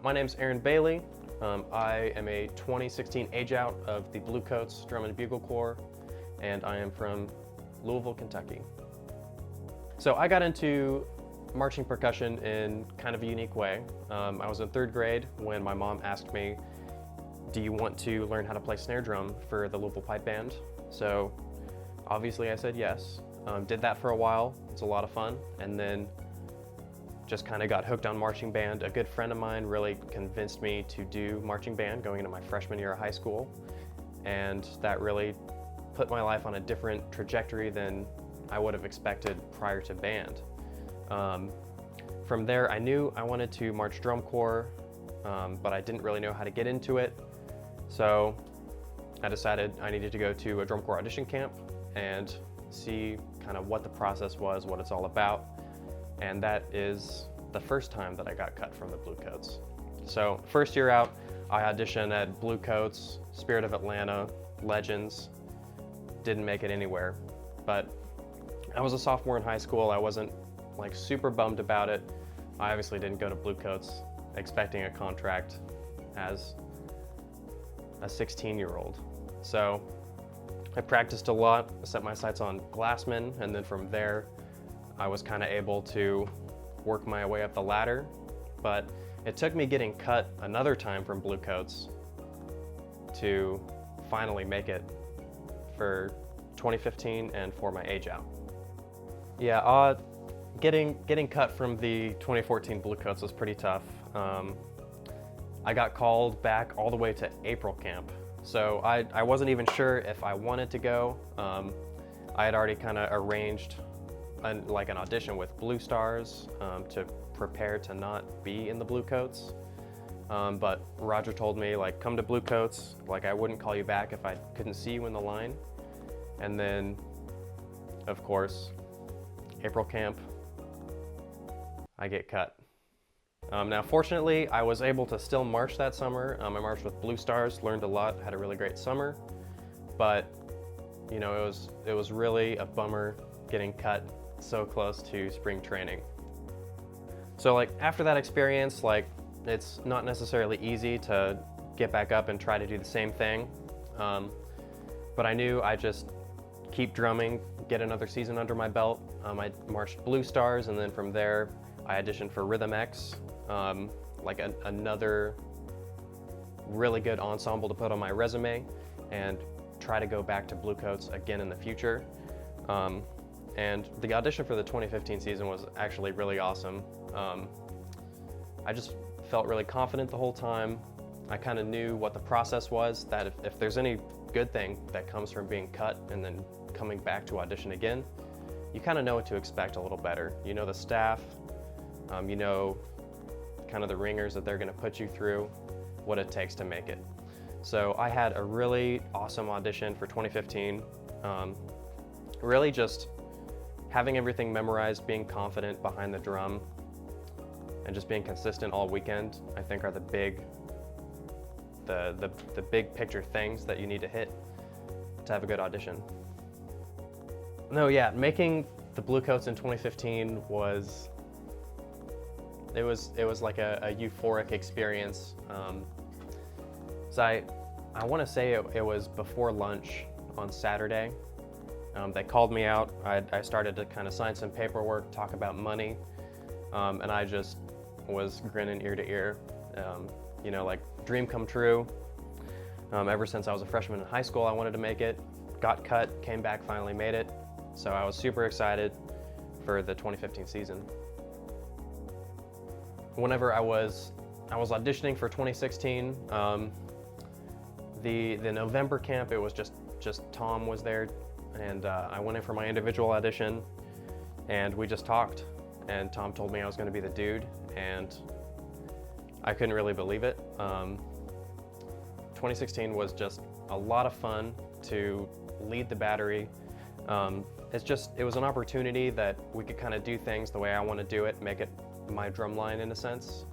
My name's Bailie. I am a 2016 age out of the Bluecoats Drum and Bugle Corps, and I am from Louisville, Kentucky. So I got into marching percussion in kind of a unique way. I was in 3rd grade when my mom asked me, do you want to learn how to play snare drum for the Louisville Pipe Band? So obviously I said yes. Did that for a while. It's a lot of fun. And then just kind of got hooked on marching band. A good friend of mine really convinced me to do marching band going into my freshman year of high school. And that really put my life on a different trajectory than I would have expected prior to band. From there, I knew I wanted to march drum corps, but I didn't really know how to get into it. So I decided I needed to go to a drum corps audition camp and see kind of what the process was, what it's all about. And that is the first time that I got cut from the Bluecoats. So first year out, I auditioned at Bluecoats, Spirit of Atlanta, Legends. Didn't make it anywhere. But I was a sophomore in high school. I wasn't like super bummed about it. I obviously didn't go to Bluecoats expecting a contract as a 16-year-old. So I practiced a lot, set my sights on Glassman, and then from there, I was kind of able to work my way up the ladder. But it took me getting cut another time from Bluecoats to finally make it for 2015 and for my age out. Yeah, getting cut from the 2014 Bluecoats was pretty tough. I got called back all the way to April camp. So I wasn't even sure if I wanted to go. I had already kind of arranged an audition with Blue Stars to prepare to not be in the Bluecoats. But Roger told me, like, come to Bluecoats, like I wouldn't call you back if I couldn't see you in the line. And then, of course, April camp, I get cut. Now, fortunately, I was able to still march that summer. I marched with Blue Stars, learned a lot, had a really great summer. But, you know, it was really a bummer getting cut so close to spring training. So, like, after that experience, like, it's not necessarily easy to get back up and try to do the same thing. But I knew I just keep drumming, get another season under my belt. I marched Blue Stars, and then from there, I auditioned for Rhythm X, like another really good ensemble to put on my resume, and try to go back to Bluecoats again in the future. And the audition for the 2015 season was actually really awesome. I just felt really confident the whole time. I kind of knew what the process was, that if there's any good thing that comes from being cut and then coming back to audition again, you kind of know what to expect a little better. You know the staff, you know kind of the ringers that they're going to put you through, what it takes to make it. So I had a really awesome audition for 2015. Really just having everything memorized, being confident behind the drum, and just being consistent all weekend, I think are the big picture things that you need to hit to have a good audition. No, yeah, making the Bluecoats in 2015 was like a euphoric experience. So I want to say it was before lunch on Saturday. They called me out. I started to kind of sign some paperwork, talk about money, and I just was grinning ear to ear. You know, like, dream come true. Ever since I was a freshman in high school, I wanted to make it. Got cut, came back, finally made it. So I was super excited for the 2015 season. Whenever I was auditioning for 2016, the November camp, it was just Tom was there, and I went in for my individual audition, and we just talked, and Tom told me I was going to be the dude, and I couldn't really believe it. 2016 was just a lot of fun to lead the battery. It was an opportunity that we could kind of do things the way I want to do it, make it my drum line in a sense.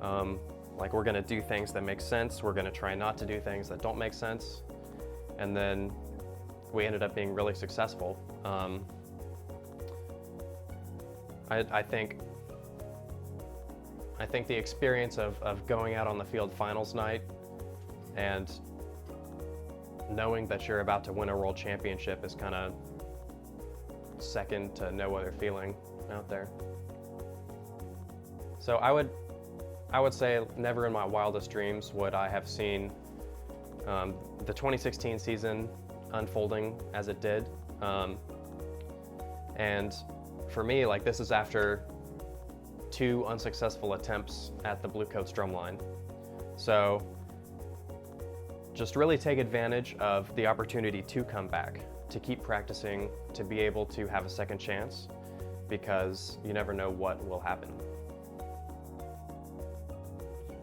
Like, we're going to do things that make sense. We're going to try not to do things that don't make sense. And then we ended up being really successful. I think I think the experience of going out on the field finals night and knowing that you're about to win a world championship is kind of second to no other feeling out there. So I would say never in my wildest dreams would I have seen the 2016 season unfolding as it did. And for me, like, this is after 2 unsuccessful attempts at the Bluecoats drumline. So just really take advantage of the opportunity to come back, to keep practicing, to be able to have a second chance, because you never know what will happen.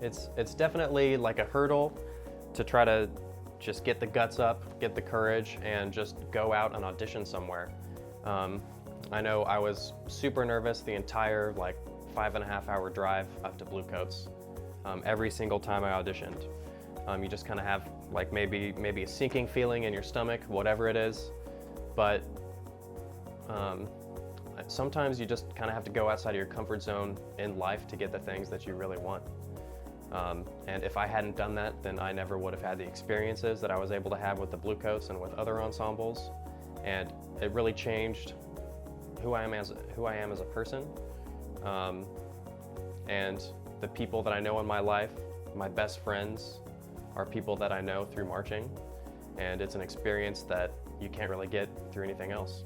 It's definitely like a hurdle to try to just get the guts up, get the courage, and just go out and audition somewhere. I know I was super nervous the entire 5.5 hour drive up to Bluecoats. Every single time I auditioned. You just kind of have maybe a sinking feeling in your stomach, whatever it is. But sometimes you just kind of have to go outside of your comfort zone in life to get the things that you really want. And if I hadn't done that, then I never would have had the experiences that I was able to have with the Bluecoats and with other ensembles. And it really changed who I am as a person. And the people that I know in my life, my best friends, are people that I know through marching. And it's an experience that you can't really get through anything else.